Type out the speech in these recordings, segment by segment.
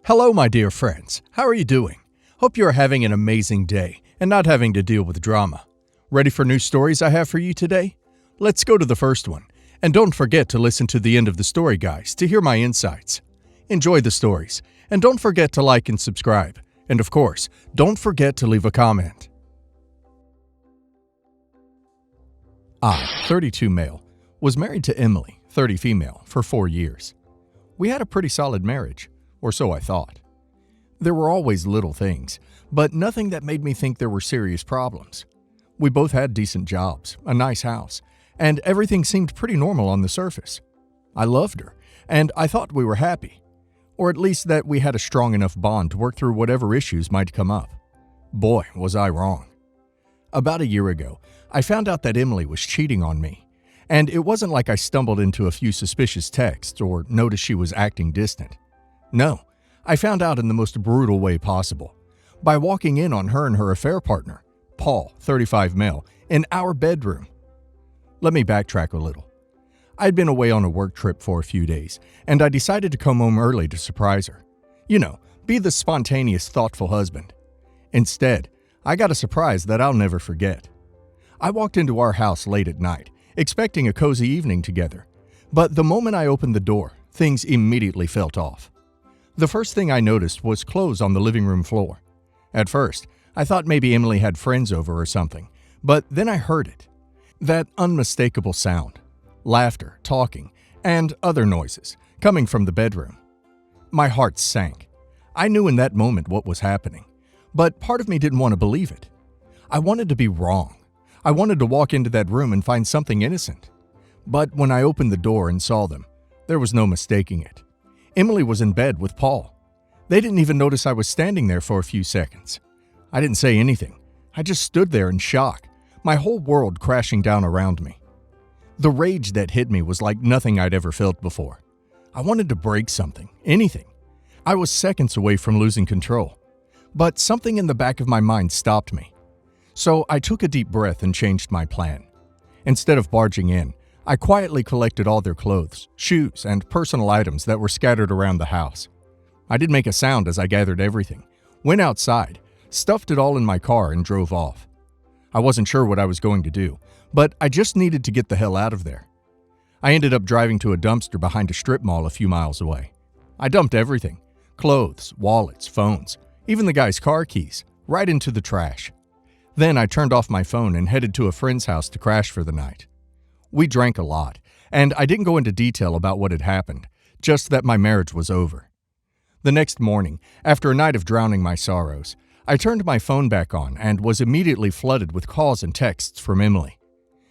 Hello, my dear friends. How are you doing? Hope you are having an amazing day and not having to deal with drama. Ready for new stories I have for you today? Let's go to the first one. And don't forget to listen to the end of the story, guys, to hear my insights. Enjoy the stories, and don't forget to like and subscribe. And of course, don't forget to leave a comment. I, 32 male, was married to Emily, 30 female, for 4 years. We had a pretty solid marriage, or so I thought. There were always little things, but nothing that made me think there were serious problems. We both had decent jobs, a nice house, and everything seemed pretty normal on the surface. I loved her, and I thought we were happy, or at least that we had a strong enough bond to work through whatever issues might come up. Boy, was I wrong. About a year ago, I found out that Emily was cheating on me, and it wasn't like I stumbled into a few suspicious texts or noticed she was acting distant. No, I found out in the most brutal way possible, by walking in on her and her affair partner, Paul, 35 male, in our bedroom. Let me backtrack a little. I'd been away on a work trip for a few days, and I decided to come home early to surprise her. You know, be the spontaneous, thoughtful husband. Instead, I got a surprise that I'll never forget. I walked into our house late at night, expecting a cozy evening together, but the moment I opened the door, things immediately felt off. The first thing I noticed was clothes on the living room floor. At first, I thought maybe Emily had friends over or something, but then I heard it. That unmistakable sound. Laughter, talking, and other noises coming from the bedroom. My heart sank. I knew in that moment what was happening, but part of me didn't want to believe it. I wanted to be wrong. I wanted to walk into that room and find something innocent. But when I opened the door and saw them, there was no mistaking it. Emily was in bed with Paul. They didn't even notice I was standing there for a few seconds. I didn't say anything. I just stood there in shock, my whole world crashing down around me. The rage that hit me was like nothing I'd ever felt before. I wanted to break something, anything. I was seconds away from losing control. But something in the back of my mind stopped me. So I took a deep breath and changed my plan. Instead of barging in, I quietly collected all their clothes, shoes, and personal items that were scattered around the house. I didn't make a sound as I gathered everything, went outside, stuffed it all in my car, and drove off. I wasn't sure what I was going to do, but I just needed to get the hell out of there. I ended up driving to a dumpster behind a strip mall a few miles away. I dumped everything, clothes, wallets, phones, even the guy's car keys, right into the trash. Then I turned off my phone and headed to a friend's house to crash for the night. We drank a lot, and I didn't go into detail about what had happened, just that my marriage was over. The next morning, after a night of drowning my sorrows, I turned my phone back on and was immediately flooded with calls and texts from Emily.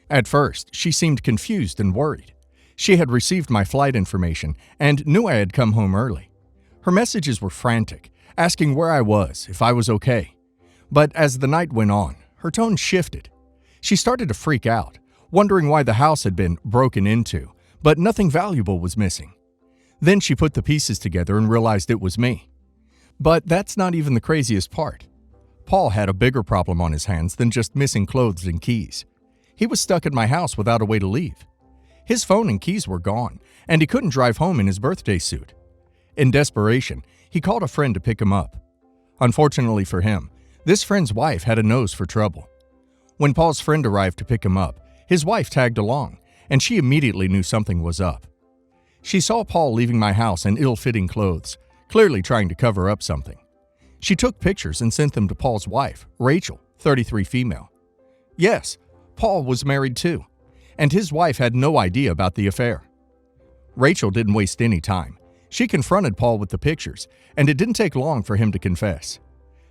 At first, she seemed confused and worried. She had received my flight information and knew I had come home early. Her messages were frantic, asking where I was, if I was okay. But as the night went on, her tone shifted. She started to freak out, wondering why the house had been broken into, but nothing valuable was missing. Then she put the pieces together and realized it was me. But that's not even the craziest part. Paul had a bigger problem on his hands than just missing clothes and keys. He was stuck in my house without a way to leave. His phone and keys were gone, and he couldn't drive home in his birthday suit. In desperation, he called a friend to pick him up. Unfortunately for him, this friend's wife had a nose for trouble. When Paul's friend arrived to pick him up, his wife tagged along, and she immediately knew something was up. She saw Paul leaving my house in ill-fitting clothes, clearly trying to cover up something. She took pictures and sent them to Paul's wife, Rachel, 33 female. Yes, Paul was married too, and his wife had no idea about the affair. Rachel didn't waste any time. She confronted Paul with the pictures, and it didn't take long for him to confess.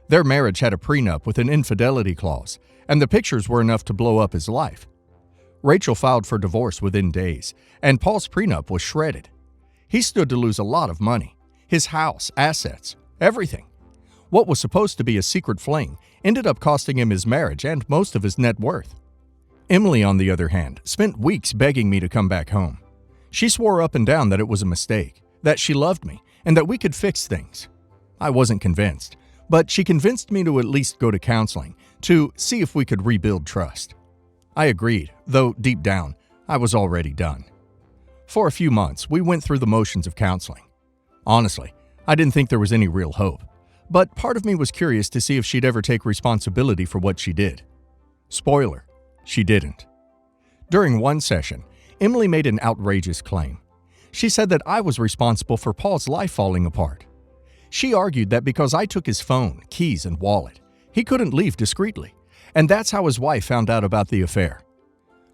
Their marriage had a prenup with an infidelity clause, and the pictures were enough to blow up his life. Rachel filed for divorce within days, and Paul's prenup was shredded. He stood to lose a lot of money, his house, assets, everything. What was supposed to be a secret fling ended up costing him his marriage and most of his net worth. Emily, on the other hand, spent weeks begging me to come back home. She swore up and down that it was a mistake, that she loved me, and that we could fix things. I wasn't convinced, but she convinced me to at least go to counseling to see if we could rebuild trust. I agreed, though deep down, I was already done. For a few months, we went through the motions of counseling. Honestly, I didn't think there was any real hope, but part of me was curious to see if she'd ever take responsibility for what she did. Spoiler, she didn't. During one session, Emily made an outrageous claim. She said that I was responsible for Paul's life falling apart. She argued that because I took his phone, keys, and wallet, he couldn't leave discreetly, and that's how his wife found out about the affair.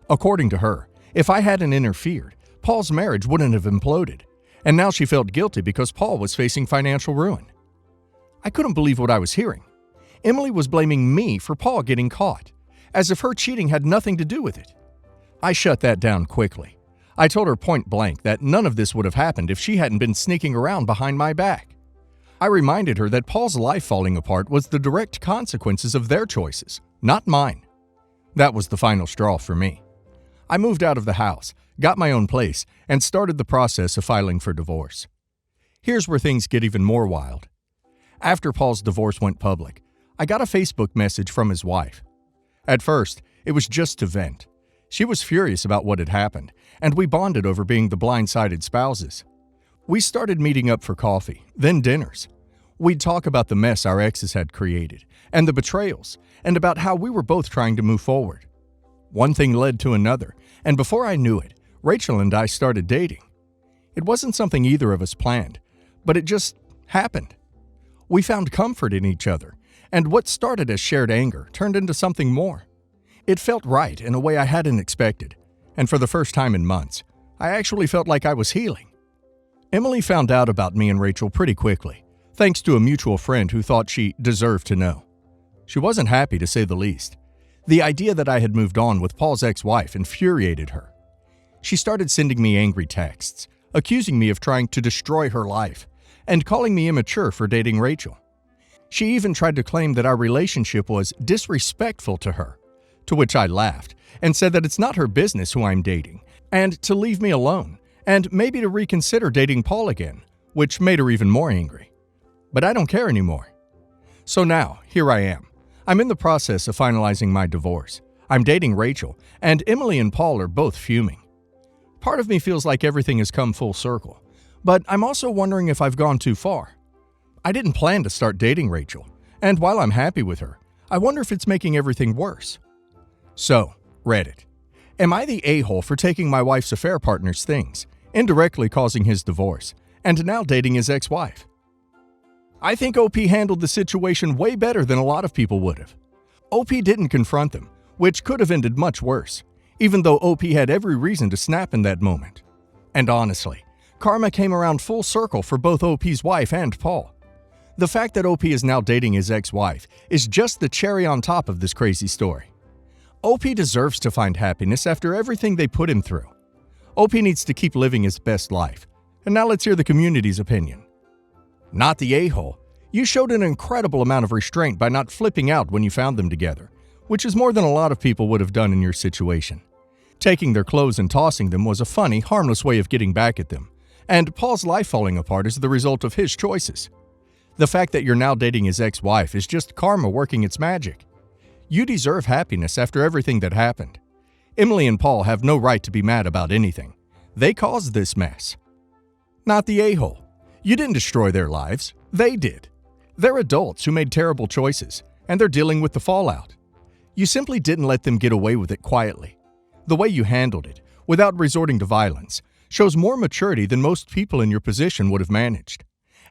According to her, if I hadn't interfered, Paul's marriage wouldn't have imploded, and now she felt guilty because Paul was facing financial ruin. I couldn't believe what I was hearing. Emily was blaming me for Paul getting caught, as if her cheating had nothing to do with it. I shut that down quickly. I told her point blank that none of this would have happened if she hadn't been sneaking around behind my back. I reminded her that Paul's life falling apart was the direct consequences of their choices, not mine. That was the final straw for me. I moved out of the house, got my own place, and started the process of filing for divorce. Here's where things get even more wild. After Paul's divorce went public, I got a Facebook message from his wife. At first, it was just to vent. She was furious about what had happened, and we bonded over being the blindsided spouses. We started meeting up for coffee, then dinners. We'd talk about the mess our exes had created, and the betrayals, and about how we were both trying to move forward. One thing led to another, and before I knew it, Rachel and I started dating. It wasn't something either of us planned, but it just happened. We found comfort in each other, and what started as shared anger turned into something more. It felt right in a way I hadn't expected, and for the first time in months, I actually felt like I was healing. Emily found out about me and Rachel pretty quickly, thanks to a mutual friend who thought she deserved to know. She wasn't happy, to say the least. The idea that I had moved on with Paul's ex-wife infuriated her. She started sending me angry texts, accusing me of trying to destroy her life, and calling me immature for dating Rachel. She even tried to claim that our relationship was disrespectful to her, to which I laughed and said that it's not her business who I'm dating, and to leave me alone, and maybe to reconsider dating Paul again, which made her even more angry. But I don't care anymore. So now, here I am. I'm in the process of finalizing my divorce. I'm dating Rachel, and Emily and Paul are both fuming. Part of me feels like everything has come full circle, but I'm also wondering if I've gone too far. I didn't plan to start dating Rachel, and while I'm happy with her, I wonder if it's making everything worse. So, Reddit. Am I the a-hole for taking my wife's affair partner's things, indirectly causing his divorce, and now dating his ex-wife? I think OP handled the situation way better than a lot of people would have. OP didn't confront them, which could have ended much worse, even though OP had every reason to snap in that moment. And honestly, karma came around full circle for both OP's wife and Paul. The fact that OP is now dating his ex-wife is just the cherry on top of this crazy story. OP deserves to find happiness after everything they put him through. OP needs to keep living his best life. And now let's hear the community's opinion. Not the a-hole. You showed an incredible amount of restraint by not flipping out when you found them together, which is more than a lot of people would have done in your situation. Taking their clothes and tossing them was a funny, harmless way of getting back at them, and Paul's life falling apart is the result of his choices. The fact that you're now dating his ex-wife is just karma working its magic. You deserve happiness after everything that happened. Emily and Paul have no right to be mad about anything. They caused this mess. Not the a-hole. You didn't destroy their lives. They did. They're adults who made terrible choices, and they're dealing with the fallout. You simply didn't let them get away with it quietly. The way you handled it, without resorting to violence, shows more maturity than most people in your position would have managed.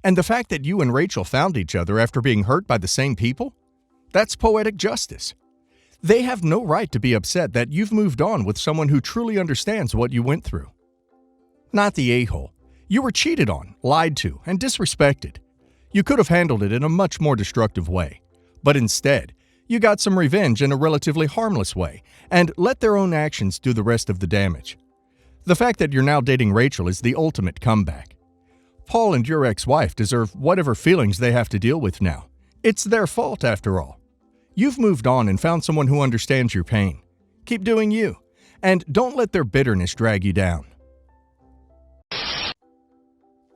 And the fact that you and Rachel found each other after being hurt by the same people? That's poetic justice. They have no right to be upset that you've moved on with someone who truly understands what you went through. Not the a-hole. You were cheated on, lied to, and disrespected. You could have handled it in a much more destructive way, but instead, you got some revenge in a relatively harmless way and let their own actions do the rest of the damage. The fact that you're now dating Rachel is the ultimate comeback. Paul and your ex-wife deserve whatever feelings they have to deal with now. It's their fault, after all. You've moved on and found someone who understands your pain. Keep doing you, and don't let their bitterness drag you down.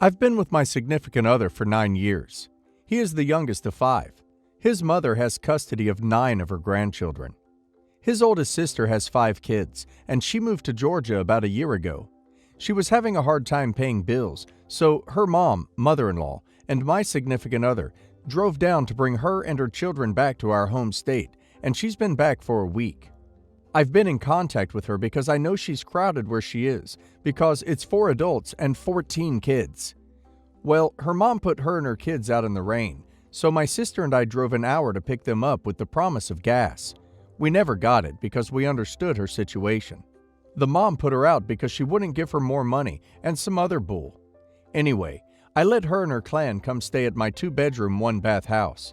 I've been with my significant other for 9 years. He is the youngest of 5. His mother has custody of 9 of her grandchildren. His oldest sister has 5 kids, and she moved to Georgia about a year ago. She was having a hard time paying bills, so her mom, mother-in-law, and my significant other drove down to bring her and her children back to our home state, and she's been back for a week. I've been in contact with her because I know she's crowded where she is, because it's 4 adults and 14 kids. Well, her mom put her and her kids out in the rain, so my sister and I drove an hour to pick them up with the promise of gas. We never got it because we understood her situation. The mom put her out because she wouldn't give her more money and some other bull. Anyway, I let her and her clan come stay at my 2-bedroom, 1-bath house.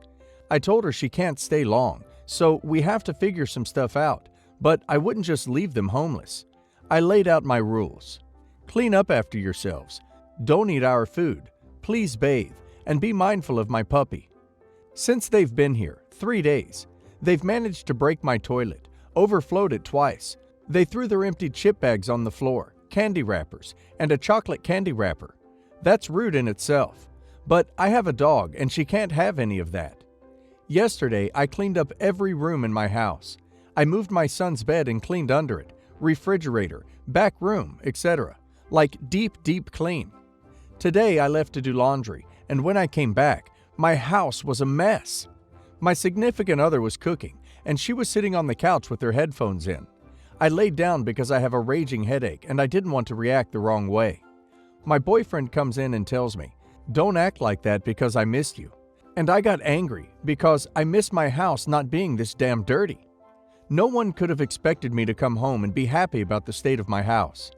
I told her she can't stay long, so we have to figure some stuff out, but I wouldn't just leave them homeless. I laid out my rules. Clean up after yourselves. Don't eat our food. Please bathe, and be mindful of my puppy. Since they've been here, 3 days, they've managed to break my toilet, overflowed it twice. They threw their empty chip bags on the floor, candy wrappers, and a chocolate candy wrapper. That's rude in itself, but I have a dog and she can't have any of that. Yesterday, I cleaned up every room in my house. I moved my son's bed and cleaned under it, refrigerator, back room, etc. Like deep, deep clean. Today, I left to do laundry, and when I came back, my house was a mess. My significant other was cooking, and she was sitting on the couch with her headphones in. I laid down because I have a raging headache and I didn't want to react the wrong way. My boyfriend comes in and tells me, "Don't act like that because I missed you." And I got angry because I missed my house not being this damn dirty. No one could have expected me to come home and be happy about the state of my house.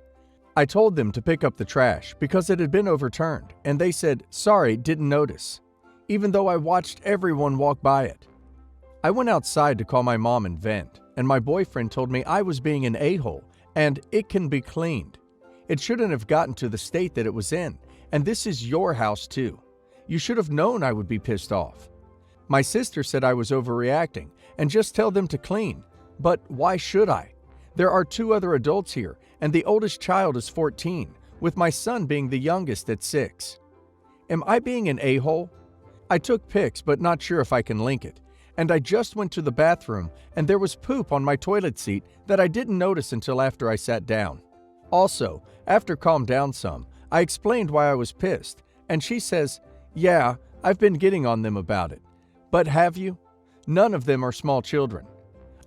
I told them to pick up the trash because it had been overturned, and they said, "Sorry, didn't notice," even though I watched everyone walk by it. I went outside to call my mom and vent, and my boyfriend told me I was being an a-hole and it can be cleaned. It shouldn't have gotten to the state that it was in, and this is your house too. You should have known I would be pissed off. My sister said I was overreacting and just tell them to clean, but why should I? There are 2 other adults here, and the oldest child is 14, with my son being the youngest at 6. Am I being an a-hole? I took pics, but not sure if I can link it. And I just went to the bathroom, and there was poop on my toilet seat that I didn't notice until after I sat down. Also, after calmed down some, I explained why I was pissed, and she says, "Yeah, I've been getting on them about it." But have you? None of them are small children.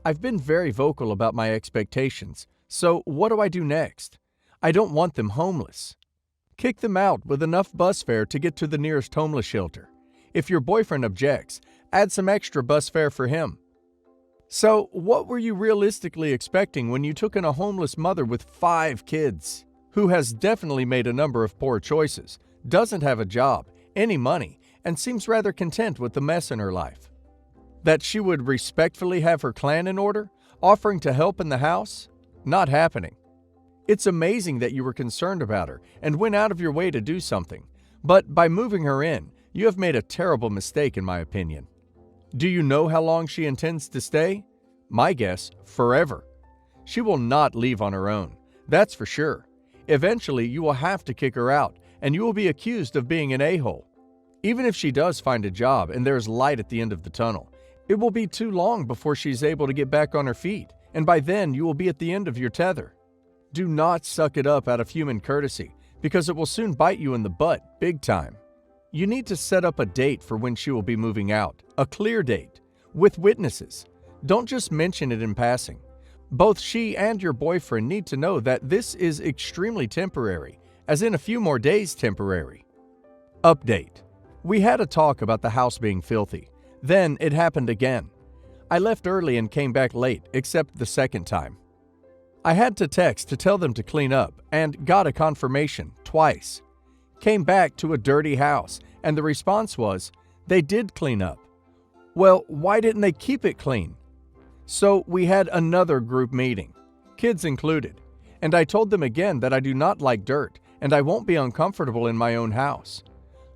I've been very vocal about my expectations, so what do I do next? I don't want them homeless. Kick them out with enough bus fare to get to the nearest homeless shelter. If your boyfriend objects, add some extra bus fare for him. So, what were you realistically expecting when you took in a homeless mother with 5 kids, who has definitely made a number of poor choices, doesn't have a job, any money, and seems rather content with the mess in her life? That she would respectfully have her clan in order, offering to help in the house? Not happening. It's amazing that you were concerned about her and went out of your way to do something, but by moving her in, you have made a terrible mistake in my opinion. Do you know how long she intends to stay? My guess, forever. She will not leave on her own, that's for sure. Eventually, you will have to kick her out, and you will be accused of being an a-hole. Even if she does find a job and there's light at the end of the tunnel, it will be too long before she's able to get back on her feet, and by then you will be at the end of your tether. Do not suck it up out of human courtesy, because it will soon bite you in the butt, big time. You need to set up a date for when she will be moving out, a clear date, with witnesses. Don't just mention it in passing. Both she and your boyfriend need to know that this is extremely temporary, as in a few more days temporary. Update. We had a talk about the house being filthy. Then it happened again. I left early and came back late, except the second time. I had to text to tell them to clean up and got a confirmation twice. Came back to a dirty house, and the response was, they did clean up. Well, why didn't they keep it clean? So we had another group meeting, kids included, and I told them again that I do not like dirt and I won't be uncomfortable in my own house.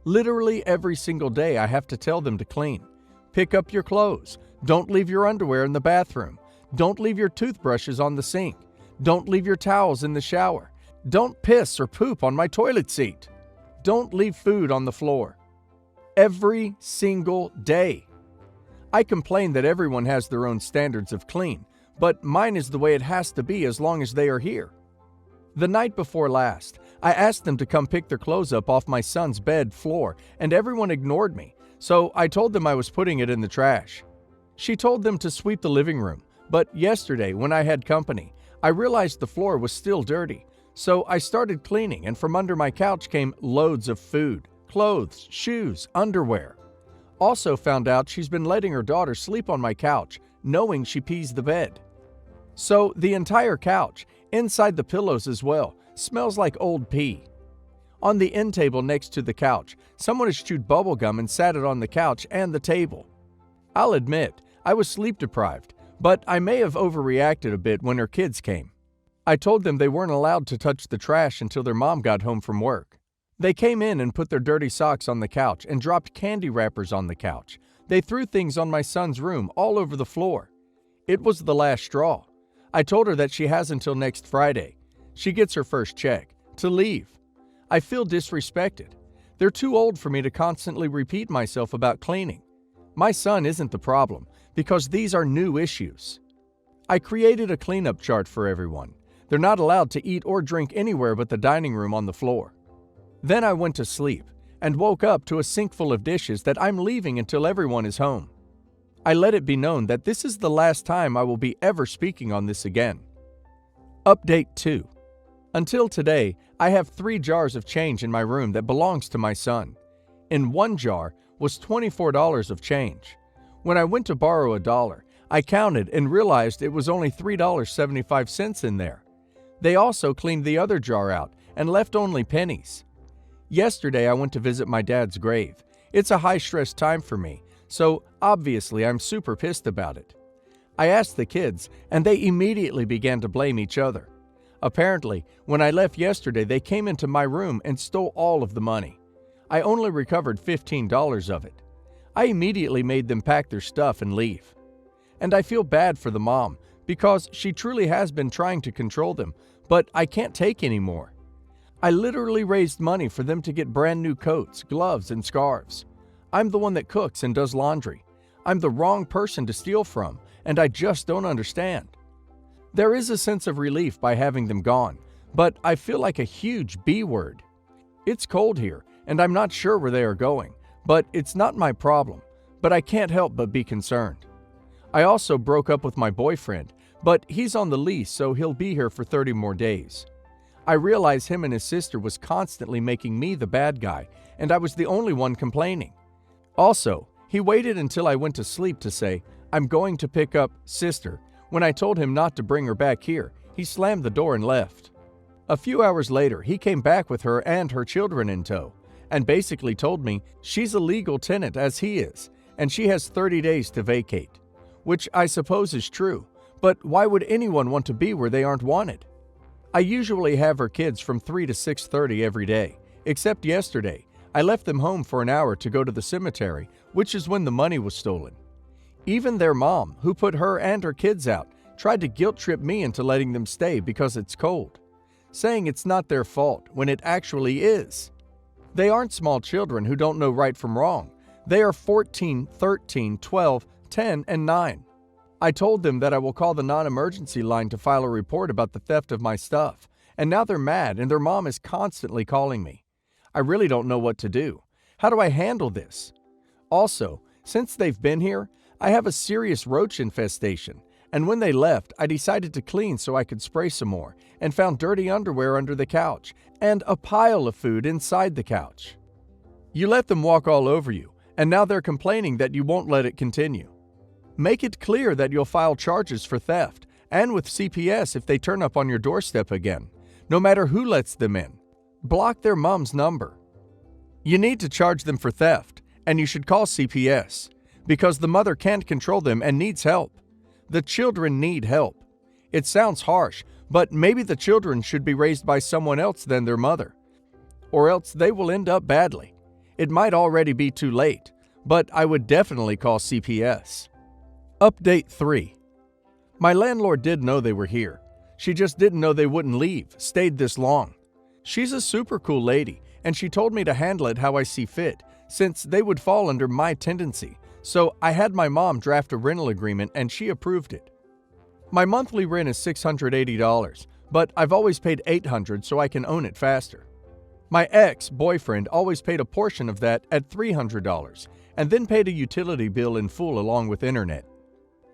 Literally every single day I have to tell them to clean. Pick up your clothes. Don't leave your underwear in the bathroom. Don't leave your toothbrushes on the sink. Don't leave your towels in the shower. Don't piss or poop on my toilet seat. Don't leave food on the floor. Every single day. I complain that everyone has their own standards of clean, but mine is the way it has to be as long as they are here. The night before last, I asked them to come pick their clothes up off my son's bed floor, and everyone ignored me, so I told them I was putting it in the trash. She told them to sweep the living room, but yesterday, when I had company, I realized the floor was still dirty, so I started cleaning, and from under my couch came loads of food, clothes, shoes, underwear. Also found out she's been letting her daughter sleep on my couch, knowing she pees the bed. So the entire couch, inside the pillows as well, smells like old pee. On the end table next to the couch, someone has chewed bubble gum and sat it on the couch and the table. I'll admit, I was sleep deprived, but I may have overreacted a bit when her kids came. I told them they weren't allowed to touch the trash until their mom got home from work. They came in and put their dirty socks on the couch and dropped candy wrappers on the couch. They threw things on my son's room all over the floor. It was the last straw. I told her that she has until next Friday. She gets her first check, to leave. I feel disrespected. They're too old for me to constantly repeat myself about cleaning. My son isn't the problem, because these are new issues. I created a cleanup chart for everyone. They're not allowed to eat or drink anywhere but the dining room on the floor. Then I went to sleep and woke up to a sink full of dishes that I'm leaving until everyone is home. I let it be known that this is the last time I will be ever speaking on this again. Update 2. Until today, I have 3 jars of change in my room that belongs to my son. In one jar was $24 of change. When I went to borrow $1, I counted and realized it was only $3.75 in there. They also cleaned the other jar out and left only pennies. Yesterday, I went to visit my dad's grave. It's a high-stress time for me, so obviously I'm super pissed about it. I asked the kids, and they immediately began to blame each other. Apparently, when I left yesterday, they came into my room and stole all of the money. I only recovered $15 of it. I immediately made them pack their stuff and leave. And I feel bad for the mom, because she truly has been trying to control them, but I can't take anymore. I literally raised money for them to get brand new coats, gloves, and scarves. I'm the one that cooks and does laundry. I'm the wrong person to steal from, and I just don't understand. There is a sense of relief by having them gone, but I feel like a huge B word. It's cold here, and I'm not sure where they are going, but it's not my problem, but I can't help but be concerned. I also broke up with my boyfriend, but he's on the lease, so he'll be here for 30 more days. I realize him and his sister was constantly making me the bad guy, and I was the only one complaining. Also, he waited until I went to sleep to say, "I'm going to pick up sister." When I told him not to bring her back here, he slammed the door and left. A few hours later, he came back with her and her children in tow, and basically told me she's a legal tenant as he is, and she has 30 days to vacate. Which I suppose is true, but why would anyone want to be where they aren't wanted? I usually have her kids from 3 to 6:30 every day, except yesterday. I left them home for an hour to go to the cemetery, which is when the money was stolen. Even their mom, who put her and her kids out, tried to guilt-trip me into letting them stay because it's cold, saying it's not their fault when it actually is. They aren't small children who don't know right from wrong. They are 14, 13, 12, 10, and 9. I told them that I will call the non-emergency line to file a report about the theft of my stuff, and now they're mad and their mom is constantly calling me. I really don't know what to do. How do I handle this? Also, since they've been here, I have a serious roach infestation, and when they left, I decided to clean so I could spray some more, and found dirty underwear under the couch, and a pile of food inside the couch. You let them walk all over you, and now they're complaining that you won't let it continue. Make it clear that you'll file charges for theft, and with CPS if they turn up on your doorstep again, no matter who lets them in. Block their mom's number. You need to charge them for theft, and you should call CPS, because the mother can't control them and needs help. The children need help. It sounds harsh, but maybe the children should be raised by someone else than their mother, or else they will end up badly. It might already be too late, but I would definitely call CPS. Update 3. My landlord did know they were here. She just didn't know they wouldn't leave, stayed this long. She's a super cool lady, and she told me to handle it how I see fit, since they would fall under my tendency. So I had my mom draft a rental agreement and she approved it. My monthly rent is $680, but I've always paid $800 so I can own it faster. My ex-boyfriend always paid a portion of that at $300 and then paid a utility bill in full along with internet.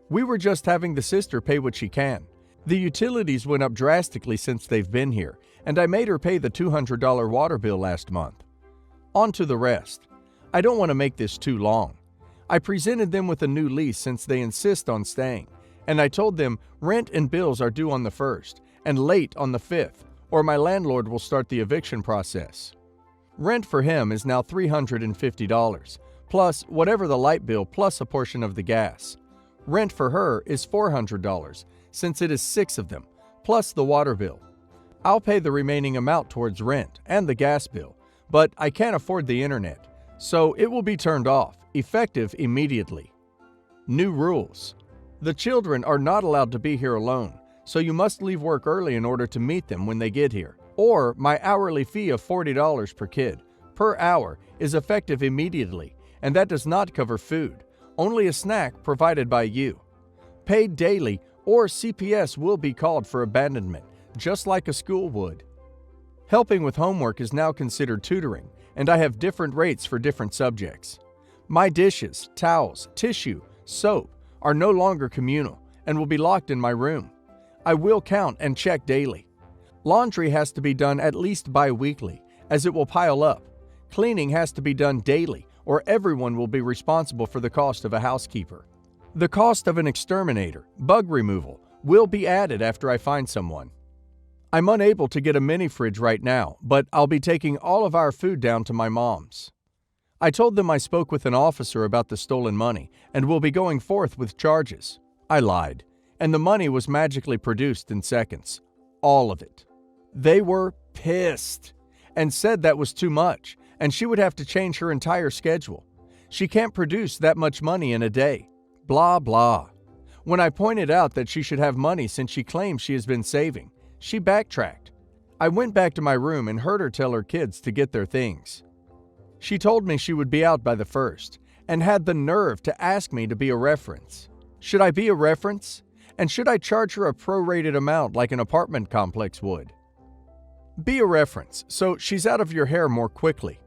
We were just having the sister pay what she can. The utilities went up drastically since they've been here, and I made her pay the $200 water bill last month. On to the rest. I don't want to make this too long. I presented them with a new lease since they insist on staying, and I told them rent and bills are due on the 1st and late on the 5th, or my landlord will start the eviction process. Rent for him is now $350, plus whatever the light bill plus a portion of the gas. Rent for her is $400, since it is 6 of them, plus the water bill. I'll pay the remaining amount towards rent and the gas bill, but I can't afford the internet, so it will be turned off, effective immediately. New rules. The children are not allowed to be here alone, so you must leave work early in order to meet them when they get here. Or my hourly fee of $40 per kid, per hour, is effective immediately, and that does not cover food, only a snack provided by you. Paid daily, or CPS will be called for abandonment, just like a school would. Helping with homework is now considered tutoring, and I have different rates for different subjects. My dishes, towels, tissue, soap are no longer communal and will be locked in my room. I will count and check daily. Laundry has to be done at least bi-weekly, as it will pile up. Cleaning has to be done daily, or everyone will be responsible for the cost of a housekeeper. The cost of an exterminator, bug removal, will be added after I find someone. I'm unable to get a mini fridge right now, but I'll be taking all of our food down to my mom's. I told them I spoke with an officer about the stolen money and will be going forth with charges. I lied, and the money was magically produced in seconds. All of it. They were pissed and said that was too much, and she would have to change her entire schedule. She can't produce that much money in a day. Blah, blah. When I pointed out that she should have money since she claims she has been saving, she backtracked. I went back to my room and heard her tell her kids to get their things. She told me she would be out by the 1st and had the nerve to ask me to be a reference. Should I be a reference? And should I charge her a prorated amount like an apartment complex would? Be a reference, so she's out of your hair more quickly.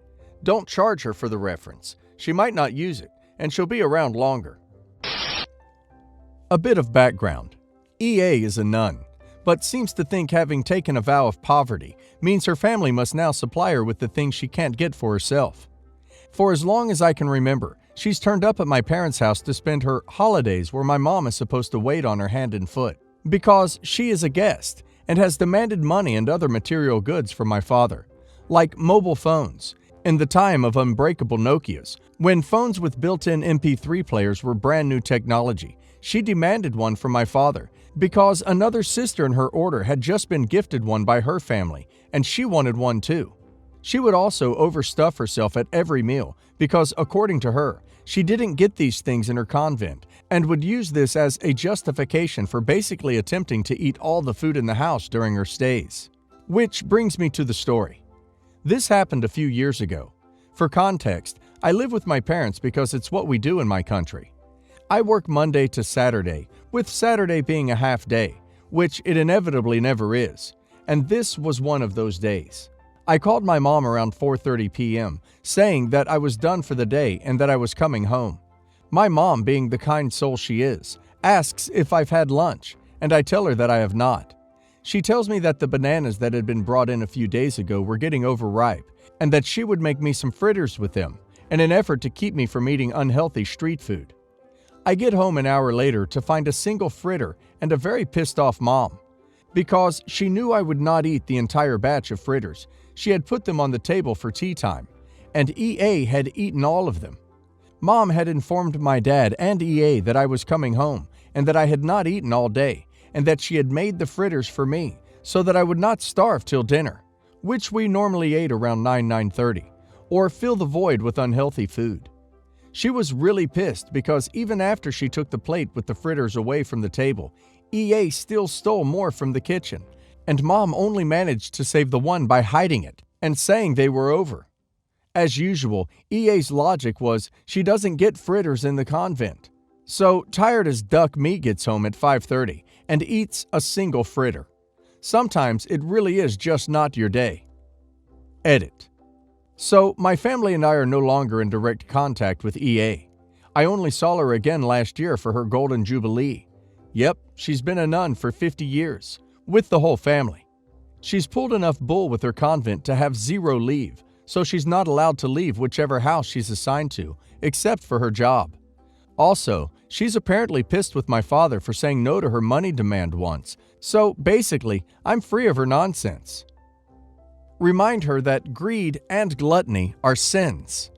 Don't charge her for the reference. She might not use it, and she'll be around longer. A bit of background. EA is a nun, but seems to think having taken a vow of poverty means her family must now supply her with the things she can't get for herself. For as long as I can remember, she's turned up at my parents' house to spend her holidays where my mom is supposed to wait on her hand and foot, because she is a guest and has demanded money and other material goods from my father, like mobile phones, in the time of unbreakable Nokias, when phones with built-in MP3 players were brand new technology. She demanded one from my father because another sister in her order had just been gifted one by her family, and she wanted one too. She would also overstuff herself at every meal because, according to her, she didn't get these things in her convent and would use this as a justification for basically attempting to eat all the food in the house during her stays. Which brings me to the story. This happened a few years ago. For context, I live with my parents because it's what we do in my country. I work Monday to Saturday, with Saturday being a half day, which it inevitably never is, and this was one of those days. I called my mom around 4:30 p.m., saying that I was done for the day and that I was coming home. My mom, being the kind soul she is, asks if I've had lunch, and I tell her that I have not. She tells me that the bananas that had been brought in a few days ago were getting overripe, and that she would make me some fritters with them, in an effort to keep me from eating unhealthy street food. I get home an hour later to find a single fritter and a very pissed off mom. Because she knew I would not eat the entire batch of fritters, she had put them on the table for tea time, and EA had eaten all of them. Mom had informed my dad and EA that I was coming home and that I had not eaten all day, and that she had made the fritters for me so that I would not starve till dinner, which we normally ate around 9:30, or fill the void with unhealthy food. She was really pissed because even after she took the plate with the fritters away from the table, EA still stole more from the kitchen, and Mom only managed to save the one by hiding it and saying they were over. As usual, EA's logic was she doesn't get fritters in the convent. So, tired as duck, me gets home at 5:30 and eats a single fritter. Sometimes it really is just not your day. Edit. So, my family and I are no longer in direct contact with EA. I only saw her again last year for her Golden Jubilee. Yep, she's been a nun for 50 years, with the whole family. She's pulled enough bull with her convent to have 0 leave, so she's not allowed to leave whichever house she's assigned to, except for her job. Also, she's apparently pissed with my father for saying no to her money demand once, so basically, I'm free of her nonsense. Remind her that greed and gluttony are sins.